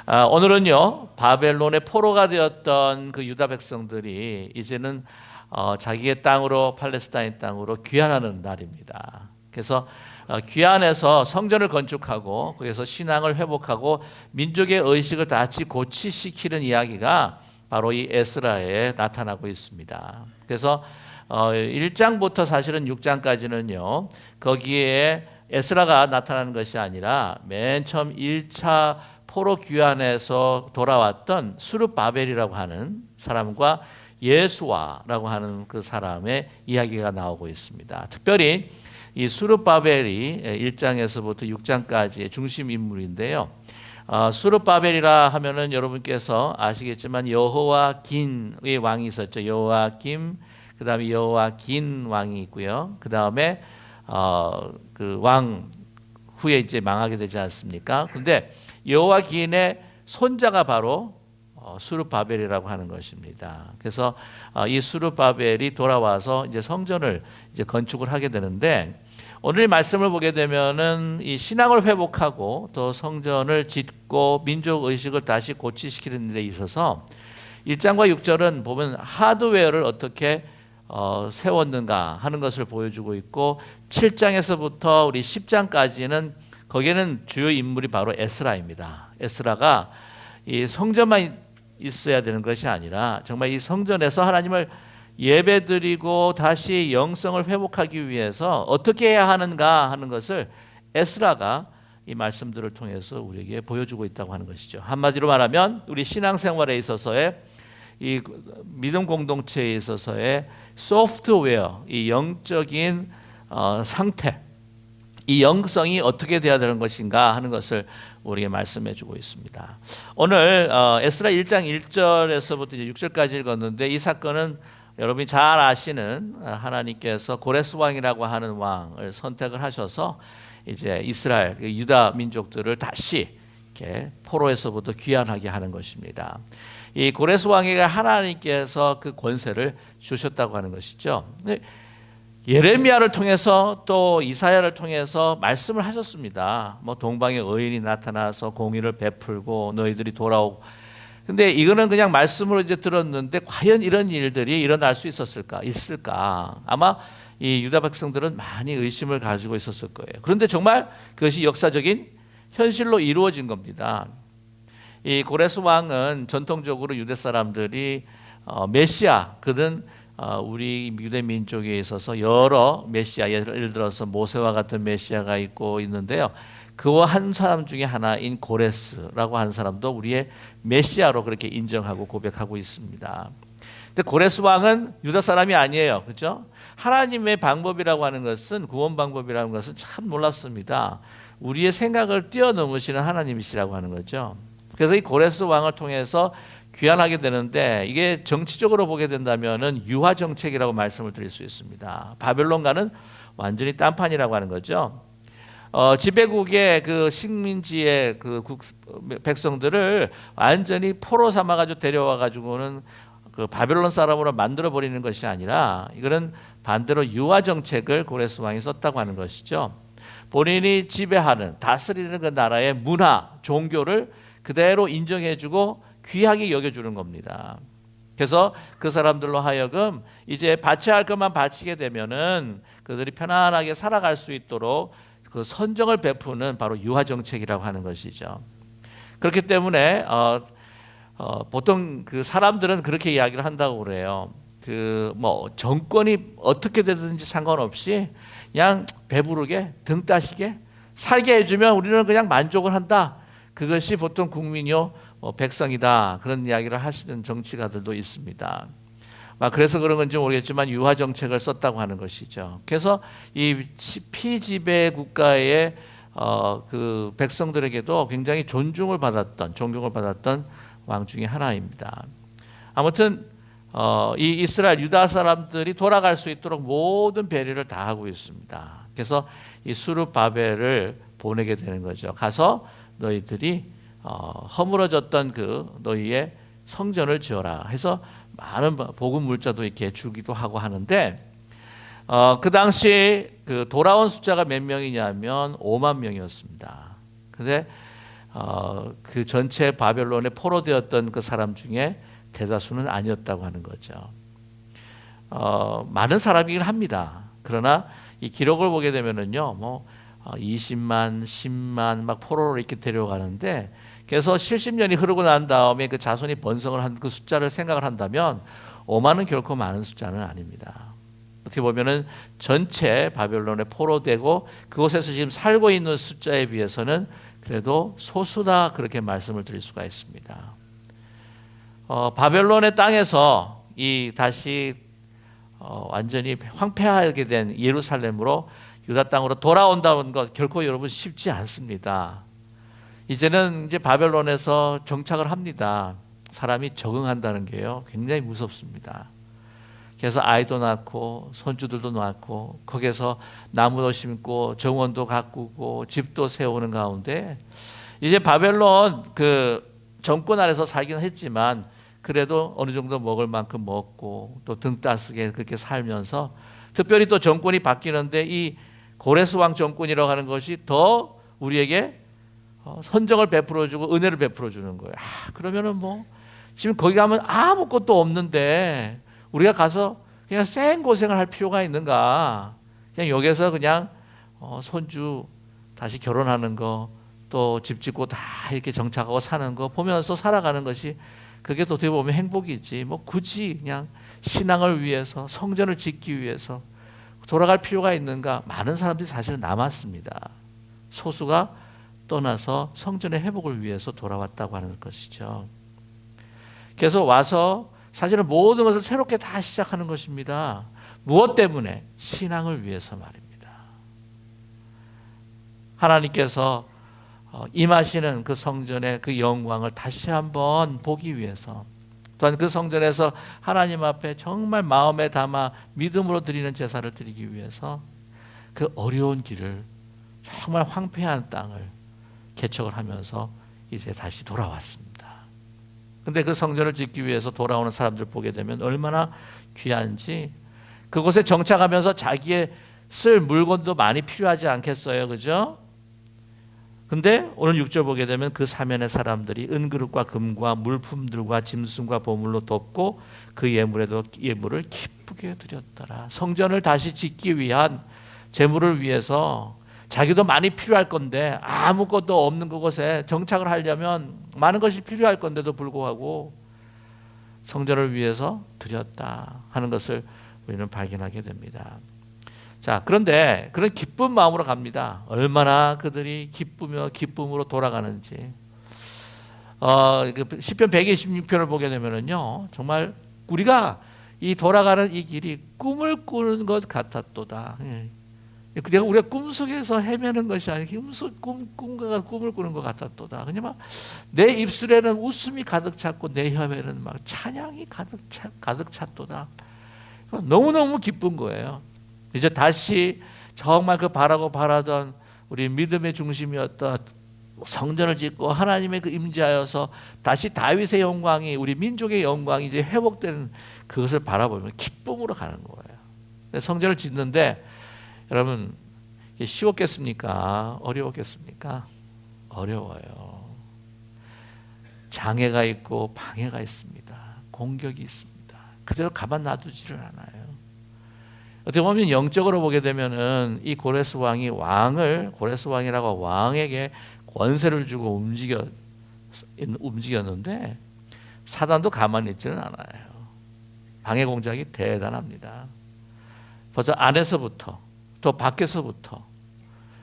오늘은요, 바벨론의 포로가 되었던 그 유다 백성들이 이제는 자기의 땅으로, 팔레스타인 땅으로 귀환하는 날입니다. 그래서 귀환해서 성전을 건축하고 거기서 신앙을 회복하고 민족의 의식을 다시 고취시키는 이야기가 바로 이 에스라에 나타나고 있습니다. 그래서 1장부터 사실은 6장까지는요, 거기에 에스라가 나타나는 것이 아니라 맨 처음 1차 포로 귀환에서 돌아왔던 수르바벨이라고 하는 사람과 예수아라고 하는 그 사람의 이야기가 나오고 있습니다. 특별히 이 수르바벨이 1장에서부터 6장까지의 중심 인물인데요. 수르바벨이라 하면은 여러분께서 아시겠지만 여호와긴의 왕이 있었죠. 여호와김, 그 다음에 여호와긴 왕이 있고요. 그 다음에 그 왕 후에 이제 망하게 되지 않습니까? 그런데 여호와긴의 손자가 바로 수르바벨이라고 하는 것입니다. 그래서 이 수르바벨이 돌아와서 이제 성전을 이제 건축을 하게 되는데, 오늘 말씀을 보게 되면은 이 신앙을 회복하고 또 성전을 짓고 민족 의식을 다시 고취시키는 데 있어서 1장과 6절은 보면 하드웨어를 어떻게 세웠는가 하는 것을 보여주고 있고, 7장에서부터 우리 10장까지는 거기에는 주요 인물이 바로 에스라입니다. 에스라가 이 성전만 있어야 되는 것이 아니라 정말 이 성전에서 하나님을 예배드리고 다시 영성을 회복하기 위해서 어떻게 해야 하는가 하는 것을 에스라가 이 말씀들을 통해서 우리에게 보여주고 있다고 하는 것이죠. 한마디로 말하면 우리 신앙생활에 있어서의 이 믿음 공동체에 있어서의 소프트웨어, 이 영적인 상태, 이 영성이 어떻게 되어야 되는 것인가 하는 것을 우리에게 말씀해 주고 있습니다. 오늘 에스라 1장 1절에서부터 이제 6절까지 읽었는데, 이 사건은 여러분이 잘 아시는 하나님께서 고레스 왕이라고 하는 왕을 선택을 하셔서 이제 이스라엘, 유다 민족들을 다시 이렇게 포로에서부터 귀환하게 하는 것입니다. 이 고레스 왕에게 하나님께서 그 권세를 주셨다고 하는 것이죠. 예레미야를 통해서 또 이사야를 통해서 말씀을 하셨습니다. 뭐 동방의 의인이 나타나서 공의를 베풀고 너희들이 돌아오고. 근데 이거는 그냥 말씀으로 이제 들었는데 과연 이런 일들이 일어날 수 있을까? 아마 이 유다 백성들은 많이 의심을 가지고 있었을 거예요. 그런데 정말 그것이 역사적인 현실로 이루어진 겁니다. 이 고레스 왕은 전통적으로 유대 사람들이 메시아, 그는 우리 유대 민족에 있어서 여러 메시아, 예를 들어서 모세와 같은 메시아가 있는데요. 그와 한 사람 중에 하나인 고레스라고 하는 사람도 우리의 메시아로 그렇게 인정하고 고백하고 있습니다. 근데 고레스 왕은 유다 사람이 아니에요. 그렇죠? 하나님의 방법이라고 하는 것은, 구원 방법이라는 것은 참 놀랍습니다. 우리의 생각을 뛰어넘으시는 하나님이시라고 하는 거죠. 그래서 이 고레스 왕을 통해서 귀환하게 되는데, 이게 정치적으로 보게 된다면은 유화 정책이라고 말씀을 드릴 수 있습니다. 바벨론과는 완전히 딴판이라고 하는 거죠. 지배국의 그 식민지의 그 백성들을 완전히 포로 삼아가지고 데려와가지고는 그 바벨론 사람으로 만들어 버리는 것이 아니라, 이거는 반대로 유화 정책을 고레스 왕이 썼다고 하는 것이죠. 본인이 지배하는, 다스리는 그 나라의 문화, 종교를 그대로 인정해주고 귀하게 여겨주는 겁니다. 그래서 그 사람들로 하여금 이제 바쳐야 할 것만 바치게 되면은 그들이 편안하게 살아갈 수 있도록 그 선정을 베푸는 바로 유화 정책이라고 하는 것이죠. 그렇기 때문에 보통 그 사람들은 그렇게 이야기를 한다고 그래요. 그 뭐 정권이 어떻게 되든지 상관없이 그냥 배부르게 등 따시게 살게 해주면 우리는 그냥 만족을 한다. 그것이 보통 국민이요 백성이다, 그런 이야기를 하시는 정치가들도 있습니다. 그래서 그런 건지 모르겠지만 유화 정책을 썼다고 하는 것이죠. 그래서 이 피지배 국가의 그 백성들에게도 굉장히 존중을 받았던 왕 중에 하나입니다. 아무튼 이 이스라엘 유다 사람들이 돌아갈 수 있도록 모든 배려를 다 하고 있습니다. 그래서 이 수르바벨을 보내게 되는 거죠. 가서 너희들이 허물어졌던 그 너희의 성전을 지어라 해서 많은 복음 물자도 이렇게 주기도 하고 하는데, 그 당시 그 돌아온 숫자가 몇 명이냐면 5만 명이었습니다. 근데 그 전체 바벨론에 포로되었던 그 사람 중에 대다수는 아니었다고 하는 거죠. 많은 사람이긴 합니다. 그러나 이 기록을 보게 되면은요, 20만, 10만 막 포로로 이렇게 데려가는데, 그래서 70년이 흐르고 난 다음에 그 자손이 번성을 한 그 숫자를 생각을 한다면 5만은 결코 많은 숫자는 아닙니다. 어떻게 보면은 전체 바벨론에 포로되고 그곳에서 지금 살고 있는 숫자에 비해서는 그래도 소수다, 그렇게 말씀을 드릴 수가 있습니다. 바벨론의 땅에서 이 다시 완전히 황폐하게 된 예루살렘으로 유다 땅으로 돌아온다는 것 결코 여러분 쉽지 않습니다. 이제는 이제 바벨론에서 정착을 합니다. 사람이 적응한다는 게요, 굉장히 무섭습니다. 그래서 아이도 낳고 손주들도 낳고 거기에서 나무도 심고 정원도 가꾸고 집도 세우는 가운데 이제 바벨론 그 정권 아래서 살긴 했지만 그래도 어느 정도 먹을 만큼 먹고 또 등 따스게 그렇게 살면서, 특별히 또 정권이 바뀌는데 이 고레스 왕 정권이라고 하는 것이 더 우리에게 선정을 베풀어주고 은혜를 베풀어주는 거예요. 그러면은 지금 거기 가면 아무것도 없는데 우리가 가서 그냥 생고생을 할 필요가 있는가? 그냥 여기서 그냥 손주 다시 결혼하는 거, 또 집 짓고 다 이렇게 정착하고 사는 거 보면서 살아가는 것이, 그게 또 어떻게 보면 행복이지, 굳이 그냥 신앙을 위해서 성전을 짓기 위해서 돌아갈 필요가 있는가? 많은 사람들이 사실은 남았습니다. 소수가 떠나서 성전의 회복을 위해서 돌아왔다고 하는 것이죠. 그래서 와서 사실은 모든 것을 새롭게 다 시작하는 것입니다. 무엇 때문에? 신앙을 위해서 말입니다. 하나님께서 임하시는 그 성전의 그 영광을 다시 한번 보기 위해서, 또한 그 성전에서 하나님 앞에 정말 마음에 담아 믿음으로 드리는 제사를 드리기 위해서 그 어려운 길을, 정말 황폐한 땅을 개척을 하면서 이제 다시 돌아왔습니다. 근데 그 성전을 짓기 위해서 돌아오는 사람들 보게 되면 얼마나 귀한지, 그곳에 정착하면서 자기의 쓸 물건도 많이 필요하지 않겠어요, 그죠? 근데 오늘 6절 보게 되면 그 사면의 사람들이 은그릇과 금과 물품들과 짐승과 보물로 덮고 그 예물을 기쁘게 드렸더라. 성전을 다시 짓기 위한 재물을 위해서 자기도 많이 필요할 건데, 아무것도 없는 그곳에 정착을 하려면 많은 것이 필요할 건데도 불구하고 성전을 위해서 드렸다 하는 것을 우리는 발견하게 됩니다. 자, 그런데 그런 기쁜 마음으로 갑니다. 얼마나 그들이 기쁘며 기쁨으로 돌아가는지. 시편 126편을 보게 되면은요, 정말 우리가 이 돌아가는 이 길이 꿈을 꾸는 것 같았도다. 내가 우리가 꿈속에서 헤매는 것이 아니라 꿈을 꾸는 것 같았도다. 그냥 내 입술에는 웃음이 가득 찼고 내 혀에는 막 찬양이 가득 찼도다. 너무너무 기쁜 거예요. 이제 다시 정말 그 바라던 우리 믿음의 중심이었던 성전을 짓고 하나님의 그 임재하여서 다시 다윗의 영광이, 우리 민족의 영광이 이제 회복되는 그것을 바라보면 기쁨으로 가는 거예요. 성전을 짓는데 여러분, 쉬웠겠습니까? 어려웠겠습니까? 어려워요. 장애가 있고 방해가 있습니다. 공격이 있습니다. 그대로 가만 놔두지를 않아요. 어떻게 보면 영적으로 보게 되면은 이 고레스 왕이라고 왕에게 권세를 주고 움직였는데 사단도 가만히 있지는 않아요. 방해 공작이 대단합니다. 먼저 안에서부터 또 밖에서부터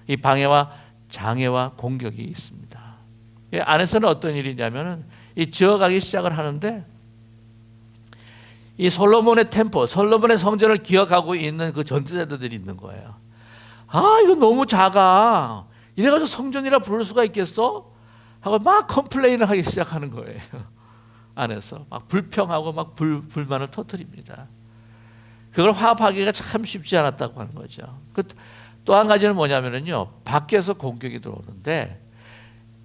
이 방해와 장애와 공격이 있습니다. 안에서는 어떤 일이냐면은 이 지어가기 시작을 하는데, 이 솔로몬의 템플, 솔로몬의 성전을 기억하고 있는 그 전투자들이 있는 거예요. 이거 너무 작아. 이래가지고 성전이라 부를 수가 있겠어? 하고 막 컴플레인을 하기 시작하는 거예요. 안에서 막 불평하고 막 불만을 터뜨립니다. 그걸 화합하기가 참 쉽지 않았다고 하는 거죠. 또 한 가지는 뭐냐면요, 밖에서 공격이 들어오는데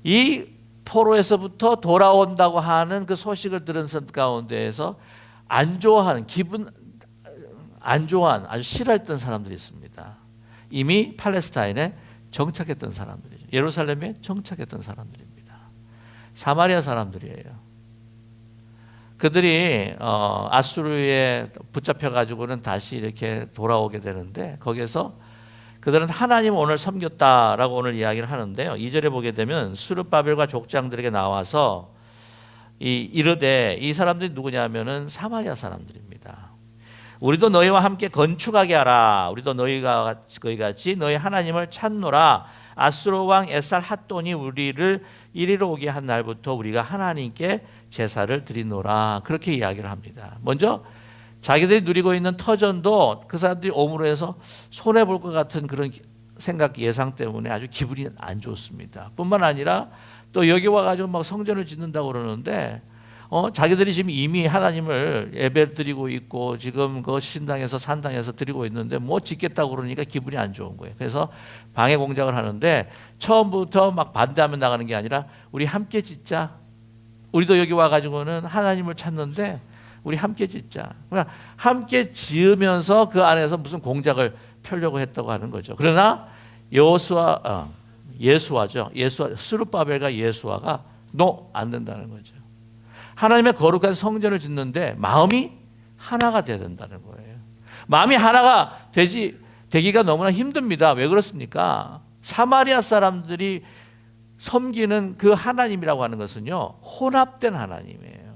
이 포로에서부터 돌아온다고 하는 그 소식을 들은 가운데에서 기분 안 좋아한, 아주 싫어했던 사람들이 있습니다. 이미 팔레스타인에 정착했던 사람들이죠. 예루살렘에 정착했던 사람들입니다. 사마리아 사람들이에요. 그들이 아수르에 붙잡혀 가지고는 다시 이렇게 돌아오게 되는데, 거기에서 그들은 하나님 오늘 섬겼다라고 오늘 이야기를 하는데요. 2절에 보게 되면 스룹바벨과 족장들에게 나와서 이르되, 이 사람들이 누구냐면은 사마리아 사람들입니다. 우리도 너희와 함께 건축하게 하라. 우리도 너희가 같이 너희 하나님을 찾노라. 아수르 왕 에살 핫돈이 우리를 이리로 오게 한 날부터 우리가 하나님께 제사를 드리노라. 그렇게 이야기를 합니다. 먼저 자기들이 누리고 있는 터전도 그 사람들이 오므로 해서 손해 볼 것 같은 그런 생각, 예상 때문에 아주 기분이 안 좋습니다. 뿐만 아니라 또 여기 와가지고 막 성전을 짓는다고 그러는데, 자기들이 지금 이미 하나님을 예배 드리고 있고 지금 그 신당에서 산당에서 드리고 있는데 뭐 짓겠다고 그러니까 기분이 안 좋은 거예요. 그래서 방해 공작을 하는데, 처음부터 막 반대하면 나가는 게 아니라 우리 함께 짓자. 우리도 여기 와가지고는 하나님을 찾는데 우리 함께 짓자. 그러니까 함께 지으면서 그 안에서 무슨 공작을 펴려고 했다고 하는 거죠. 그러나 예수와죠. 스룹바벨과 예수와가 안 된다는 거죠. 하나님의 거룩한 성전을 짓는데 마음이 하나가 돼야 된다는 거예요. 마음이 하나가 되기가 너무나 힘듭니다. 왜 그렇습니까? 사마리아 사람들이 섬기는 그 하나님이라고 하는 것은요, 혼합된 하나님이에요.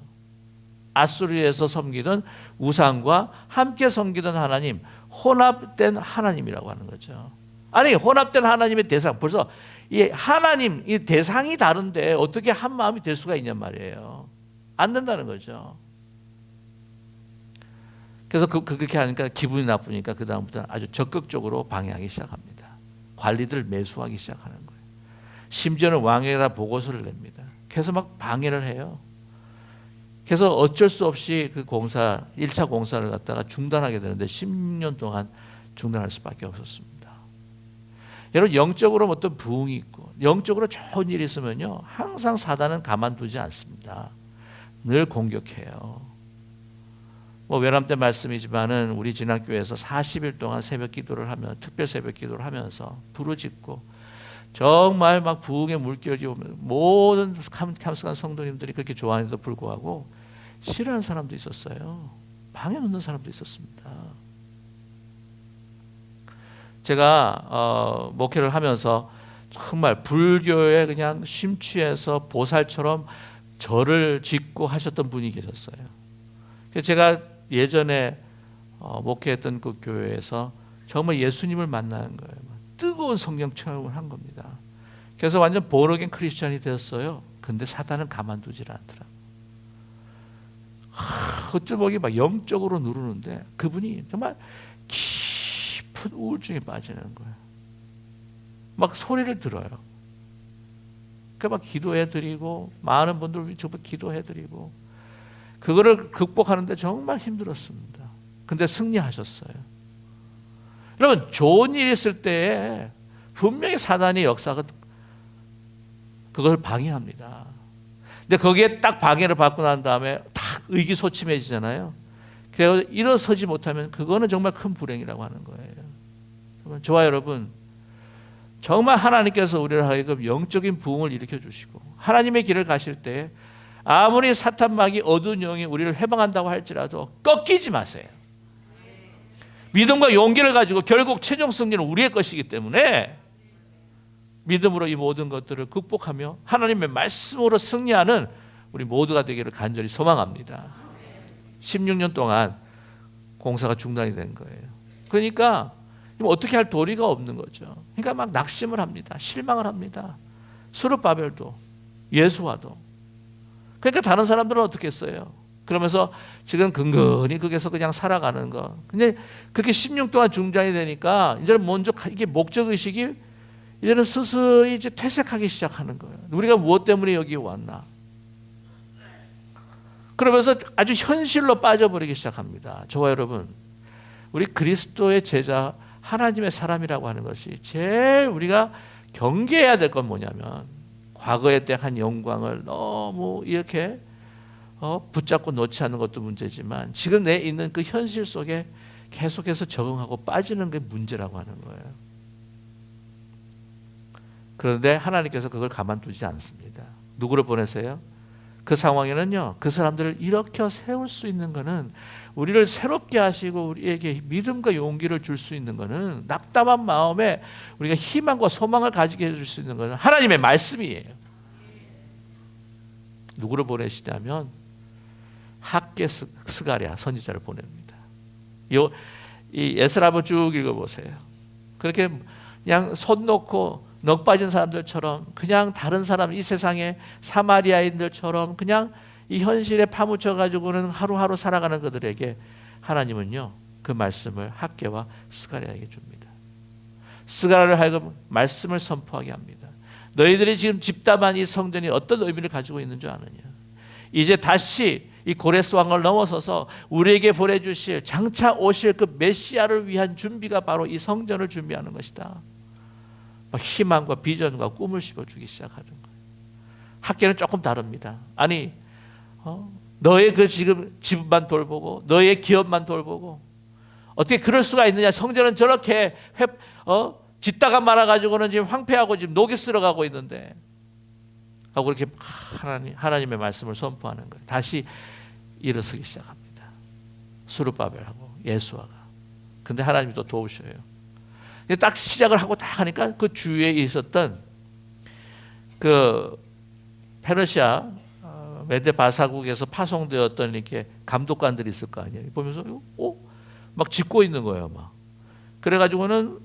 아수르에서 섬기던 우상과 함께 섬기던 하나님, 혼합된 하나님이라고 하는 거죠. 아니, 혼합된 하나님의 대상, 벌써 이 하나님, 이 대상이 다른데 어떻게 한 마음이 될 수가 있냔 말이에요. 안 된다는 거죠. 그래서 그렇게 하니까 기분이 나쁘니까 그 다음부터 아주 적극적으로 방해하기 시작합니다. 관리들을 매수하기 시작하는 거예요. 심지어는 왕에다 보고서를 냅니다. 그래서 막 방해를 해요. 그래서 어쩔 수 없이 그 1차 공사를 갖다가 중단하게 되는데 10년 동안 중단할 수밖에 없었습니다. 여러분, 영적으로 어떤 부흥이 있고 영적으로 좋은 일이 있으면요, 항상 사단은 가만두지 않습니다. 늘 공격해요. 외람 때 말씀이지만은 우리 진학교에서 40일 동안 새벽 기도를 하면, 특별 새벽 기도를 하면서 부르짖고 정말 막 부흥의 물결이 오면 모든 참석한 성도님들이 그렇게 좋아하는데도 불구하고 싫어하는 사람도 있었어요. 방해 놓는 사람도 있었습니다. 제가 목회를 하면서 정말 불교에 그냥 심취해서 보살처럼 절을 짓고 하셨던 분이 계셨어요. 그래서 제가 예전에 목회했던 그 교회에서 정말 예수님을 만나는 거예요. 뜨거운 성령 체험을 한 겁니다. 그래서 완전 born-again 크리스찬이 되었어요. 근데 사단은 가만두질 않더라. 어쩔 보기 막 영적으로 누르는데 그분이 정말 깊은 우울증에 빠지는 거예요. 막 소리를 들어요. 막 기도해드리고, 많은 분들 위해서 기도해드리고, 그거를 극복하는데 정말 힘들었습니다. 근데 승리하셨어요. 여러분, 좋은 일이 있을 때 분명히 사단의 역사가 그걸 방해합니다. 근데 거기에 딱 방해를 받고 난 다음에 딱 의기소침해지잖아요. 그래서 일어서지 못하면 그거는 정말 큰 불행이라고 하는 거예요. 저와 여러분, 정말 하나님께서 우리를 하여금 영적인 부흥을 일으켜 주시고 하나님의 길을 가실 때 아무리 사탄마귀 어두운 영이 우리를 회방한다고 할지라도 꺾이지 마세요. 믿음과 용기를 가지고 결국 최종 승리는 우리의 것이기 때문에 믿음으로 이 모든 것들을 극복하며 하나님의 말씀으로 승리하는 우리 모두가 되기를 간절히 소망합니다. 16년 동안 공사가 중단이 된 거예요. 그러니까 어떻게 할 도리가 없는 거죠. 그러니까 막 낙심을 합니다. 실망을 합니다. 스룹바벨도 예수와도. 그러니까 다른 사람들은 어떻게 했어요? 그러면서 지금 근근히 거기서 그냥 살아가는 거. 근데 그렇게 16 동안 중단이 되니까 이제 먼저 이게 목적 의식이 이제는 스스로 이제 퇴색하기 시작하는 거예요. 우리가 무엇 때문에 여기 왔나? 그러면서 아주 현실로 빠져버리기 시작합니다. 저와 여러분, 우리 그리스도의 제자, 하나님의 사람이라고 하는 것이 제일 우리가 경계해야 될 건 뭐냐면, 과거에 대한 영광을 너무 이렇게 붙잡고 놓지 않는 것도 문제지만 지금 내 있는 그 현실 속에 계속해서 적응하고 빠지는 게 문제라고 하는 거예요. 그런데 하나님께서 그걸 가만두지 않습니다. 누구를 보내세요? 그 상황에는요, 그 사람들을 일으켜 세울 수 있는 것은, 우리를 새롭게 하시고 우리에게 믿음과 용기를 줄 수 있는 것은, 낙담한 마음에 우리가 희망과 소망을 가지게 해줄 수 있는 것은 하나님의 말씀이에요. 누구를 보내시냐면 학개 스가랴 선지자를 보냅니다. 이 에스라 한번 쭉 읽어보세요. 그렇게 그냥 손 놓고 넋 빠진 사람들처럼, 그냥 다른 사람, 이 세상의 사마리아인들처럼 그냥 이 현실에 파묻혀 가지고는 하루하루 살아가는 그들에게 하나님은요, 그 말씀을 학개와 스가랴에게 줍니다. 스가랴를 하여금 말씀을 선포하게 합니다. 너희들이 지금 집담한 이 성전이 어떤 의미를 가지고 있는 줄 아느냐? 이제 다시 이 고레스 왕을 넘어서서 우리에게 보내주실, 장차 오실 그 메시아를 위한 준비가 바로 이 성전을 준비하는 것이다. 희망과 비전과 꿈을 씹어주기 시작하는 거예요. 학계는 조금 다릅니다. 아니, 너의 그 지금 집만 돌보고 너의 기업만 돌보고 어떻게 그럴 수가 있느냐? 성전은 저렇게 짓다가 말아가지고는 지금 황폐하고 지금 녹이 쓸어가고 있는데 하고 그렇게 하나님의 말씀을 선포하는 거예요. 다시 일어서기 시작합니다. 스룹바벨하고 예수아가. 근데 하나님이 또 도우셔요. 딱 시작을 하고 딱 하니까 그 주위에 있었던 그 페르시아 메데 바사국에서 파송되었던 이렇게 감독관들이 있을 거 아니에요. 보면서 막 짓고 있는 거예요. 막 그래가지고는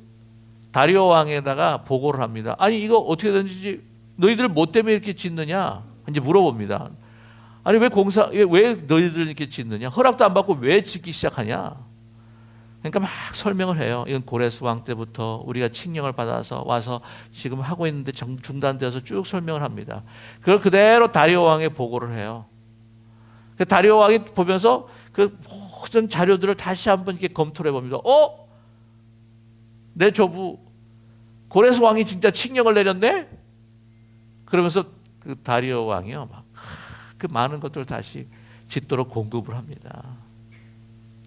다리오 왕에다가 보고를 합니다. 아니 이거 어떻게 된지 너희들 뭐 때문에 이렇게 짓느냐? 이제 물어봅니다. 아니 왜 너희들 이렇게 짓느냐? 허락도 안 받고 왜 짓기 시작하냐? 그러니까 막 설명을 해요. 이건 고레스 왕 때부터 우리가 칙령을 받아서 와서 지금 하고 있는데 중단되어서 쭉 설명을 합니다. 그걸 그대로 다리오 왕에 보고를 해요. 다리오 왕이 보면서 그 모든 자료들을 다시 한번 이렇게 검토를 해봅니다. 내 조부 고레스 왕이 진짜 칙령을 내렸네? 그러면서 그 다리오 왕이요, 막 그 많은 것들을 다시 짓도록 공급을 합니다.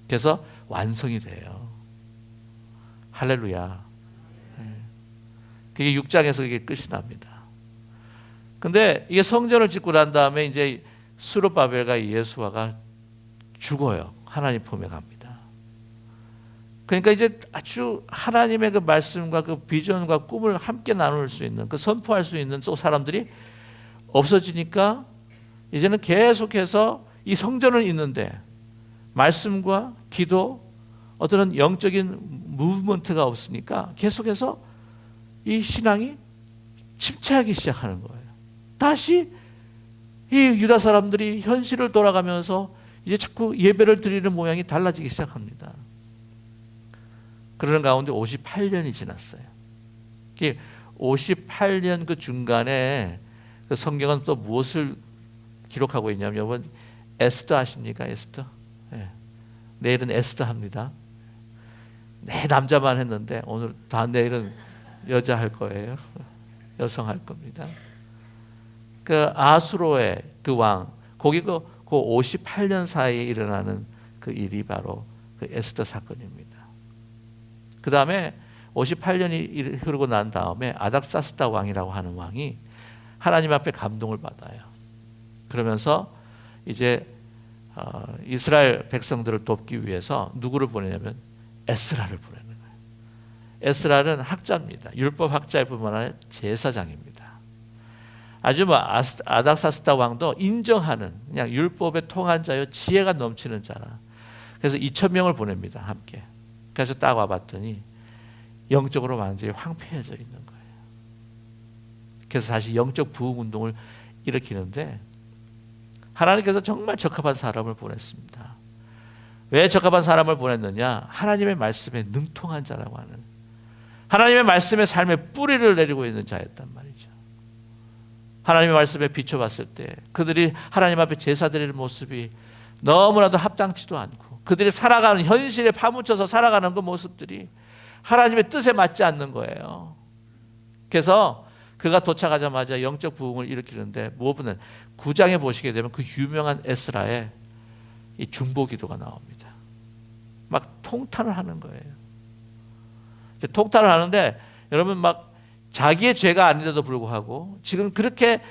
그래서 완성이 돼요. 할렐루야. 그게 6장에서 그게 끝이 납니다. 근데 이게 성전을 짓고 난 다음에 이제 스룹바벨과 예수아가 죽어요. 하나님 품에 갑니다. 그러니까 이제 아주 하나님의 그 말씀과 그 비전과 꿈을 함께 나눌 수 있는, 그 선포할 수 있는 사람들이 없어지니까 이제는 계속해서 이 성전은 있는데 말씀과 기도, 어떤 영적인 무브먼트가 없으니까 계속해서 이 신앙이 침체하기 시작하는 거예요. 다시 이 유다 사람들이 현실을 돌아가면서 이제 자꾸 예배를 드리는 모양이 달라지기 시작합니다. 그러는 가운데 58년이 지났어요. 58년 그 중간에 그 성경은 또 무엇을 기록하고 있냐면, 여러분 에스더 아십니까? 에스더. 네. 내일은 에스더 합니다. 내 남자만 했는데 오늘 내일은 여자 할 거예요. 여성 할 겁니다. 그 아수로의 그 왕, 거기 그 58년 사이에 일어나는 그 일이 바로 그 에스더 사건입니다. 그 다음에 58년이 흐르고 난 다음에 아닥사스다 왕이라고 하는 왕이 하나님 앞에 감동을 받아요. 그러면서 이제 이스라엘 백성들을 돕기 위해서 누구를 보내냐면 에스라를 보내는 거예요. 에스라는 학자입니다. 율법 학자일 뿐만 아니라 제사장입니다. 아주 아닥사스다 왕도 인정하는 그냥 율법에 통한 자요, 지혜가 넘치는 자라. 그래서 2,000명을 보냅니다. 함께. 그래서 딱 와봤더니 영적으로 완전히 황폐해져 있는 거예요. 그래서 다시 영적 부흥 운동을 일으키는데 하나님께서 정말 적합한 사람을 보냈습니다. 왜 적합한 사람을 보냈느냐? 하나님의 말씀에 능통한 자라고 하는, 하나님의 말씀의 삶의 뿌리를 내리고 있는 자였단 말이죠. 하나님의 말씀에 비춰봤을 때 그들이 하나님 앞에 제사 드리는 모습이 너무나도 합당치도 않고, 그들이 살아가는 현실에 파묻혀서 살아가는 그 모습들이 하나님의 뜻에 맞지 않는 거예요. 그래서 그가 도착하자마자 영적 부흥을 일으키는데, 무엇보다 9장에 보시게 되면 그 유명한 에스라의 이 중보기도가 나옵니다. 막 통탄을 하는 거예요. 통탄을 하는데 여러분 막 자기의 죄가 아닌데도 불구하고 지금 그렇게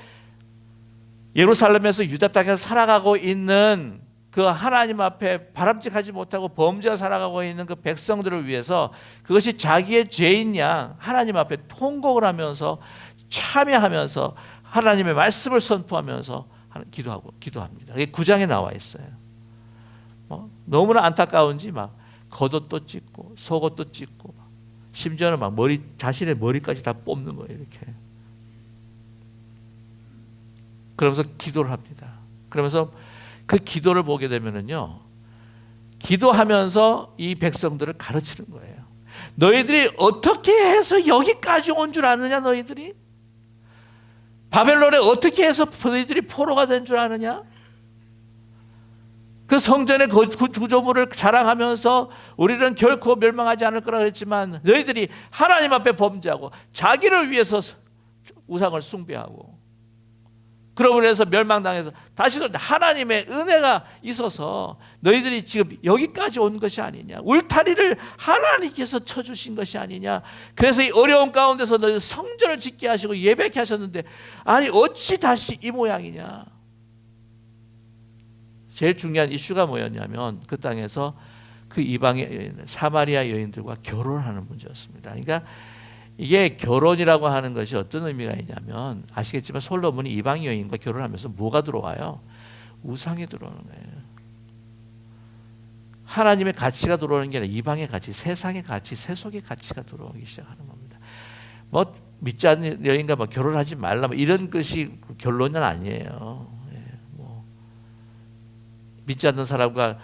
예루살렘에서 유다 땅에서 살아가고 있는 그 하나님 앞에 바람직하지 못하고 범죄와 살아가고 있는 그 백성들을 위해서 그것이 자기의 죄인 양 하나님 앞에 통곡을 하면서 참여하면서 하나님의 말씀을 선포하면서 기도합니다. 이게 9장에 나와 있어요. 너무나 안타까운지 막 겉옷도 찢고 속옷도 찢고 심지어는 막 자신의 머리까지 다 뽑는 거예요. 이렇게. 그러면서 기도를 합니다. 그러면서 그 기도를 보게 되면은요, 기도하면서 이 백성들을 가르치는 거예요. 너희들이 어떻게 해서 여기까지 온 줄 아느냐? 너희들이 바벨론에 어떻게 해서 너희들이 포로가 된 줄 아느냐? 그 성전의 구조물을 자랑하면서 우리는 결코 멸망하지 않을 거라고 했지만 너희들이 하나님 앞에 범죄하고 자기를 위해서 우상을 숭배하고 그러므로 해서 멸망당해서 다시도 하나님의 은혜가 있어서 너희들이 지금 여기까지 온 것이 아니냐, 울타리를 하나님께서 쳐주신 것이 아니냐. 그래서 이 어려운 가운데서 너희 성전을 짓게 하시고 예배케 하셨는데 아니 어찌 다시 이 모양이냐. 제일 중요한 이슈가 뭐였냐면 그 땅에서 그 이방의 여인, 사마리아 여인들과 결혼하는 문제였습니다. 그러니까 이게 결혼이라고 하는 것이 어떤 의미가 있냐면 아시겠지만 솔로몬이 이방 여인과 결혼하면서 뭐가 들어와요? 우상이 들어오는 거예요. 하나님의 가치가 들어오는 게 아니라 이방의 가치, 세상의 가치, 세속의 가치가 들어오기 시작하는 겁니다. 뭐 믿지 않는 여인과 뭐 결혼하지 말라 뭐 이런 것이 결론은 아니에요. 믿지 않는 사람과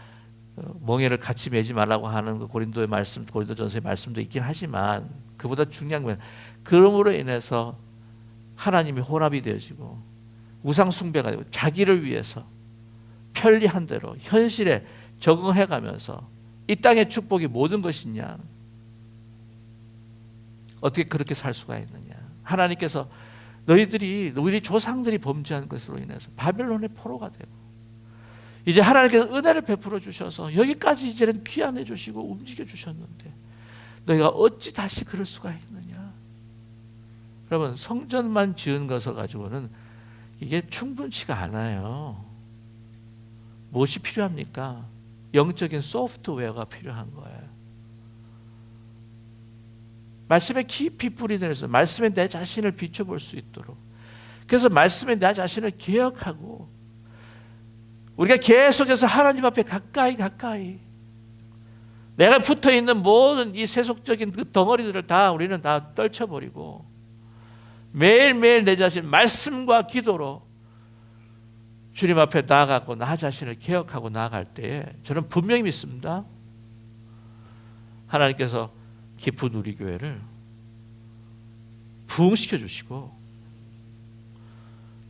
멍에를 같이 매지 말라고 하는 그 고린도의 말씀, 고린도전서의 말씀도 있긴 하지만 그보다 중요한 건 그럼으로 인해서 하나님이 혼합이 되어지고 우상 숭배가 되고 자기를 위해서 편리한 대로 현실에 적응해 가면서 이 땅의 축복이 모든 것이냐, 어떻게 그렇게 살 수가 있느냐. 하나님께서 우리 조상들이 범죄한 것으로 인해서 바벨론의 포로가 되고 이제 하나님께서 은혜를 베풀어 주셔서 여기까지 이제는 귀환해 주시고 움직여 주셨는데 너희가 어찌 다시 그럴 수가 있느냐. 여러분, 성전만 지은 것을 가지고는 이게 충분치가 않아요. 무엇이 필요합니까? 영적인 소프트웨어가 필요한 거예요. 말씀에 깊이 뿌리내려서 말씀에 내 자신을 비춰볼 수 있도록, 그래서 말씀에 내 자신을 기억하고 우리가 계속해서 하나님 앞에 가까이 내가 붙어있는 모든 이 세속적인 그 덩어리들을 다 우리는 다 떨쳐버리고 매일매일 내 자신 말씀과 기도로 주님 앞에 나아가고 나 자신을 기억하고 나아갈 때에 저는 분명히 믿습니다. 하나님께서 깊은 우리 교회를 부흥시켜 주시고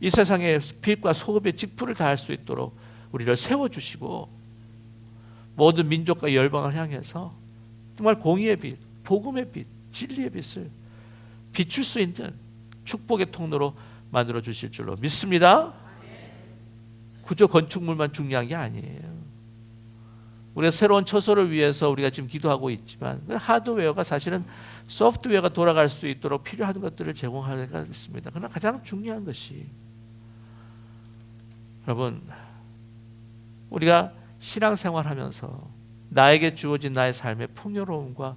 이 세상에 빛과 소금의 직분을 다할 수 있도록 우리를 세워주시고 모든 민족과 열방을 향해서 정말 공의의 빛, 복음의 빛, 진리의 빛을 비출 수 있는 축복의 통로로 만들어 주실 줄로 믿습니다. 그저 건축물만 중요한 게 아니에요. 우리가 새로운 처소를 위해서 우리가 지금 기도하고 있지만 하드웨어가 사실은 소프트웨어가 돌아갈 수 있도록 필요한 것들을 제공하기가 있습니다. 그러나 가장 중요한 것이 여러분, 우리가 신앙생활하면서 나에게 주어진 나의 삶의 풍요로움과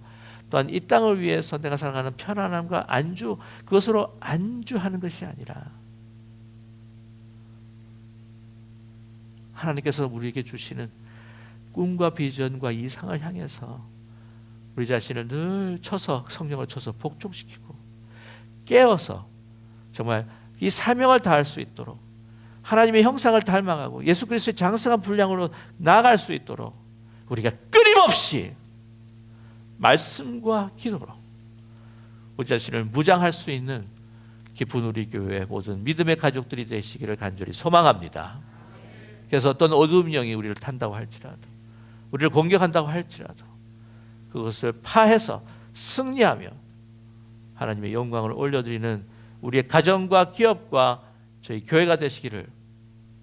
또한 이 땅을 위해서 내가 살아가는 편안함과 안주, 그것으로 안주하는 것이 아니라 하나님께서 우리에게 주시는 꿈과 비전과 이상을 향해서 우리 자신을 늘 쳐서 성령을 쳐서 복종시키고 깨어서 정말 이 사명을 다할 수 있도록 하나님의 형상을 닮아가고 예수 그리스도의 장성한 분량으로 나아갈 수 있도록 우리가 끊임없이 말씀과 기도로 우리 자신을 무장할 수 있는 깊은 우리 교회의 모든 믿음의 가족들이 되시기를 간절히 소망합니다. 그래서 어떤 어두운 영이 우리를 탄다고 할지라도 우리를 공격한다고 할지라도 그것을 파해서 승리하며 하나님의 영광을 올려드리는 우리의 가정과 기업과 저희 교회가 되시기를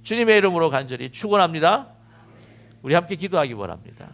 주님의 이름으로 간절히 축원합니다. 우리 함께 기도하기 바랍니다.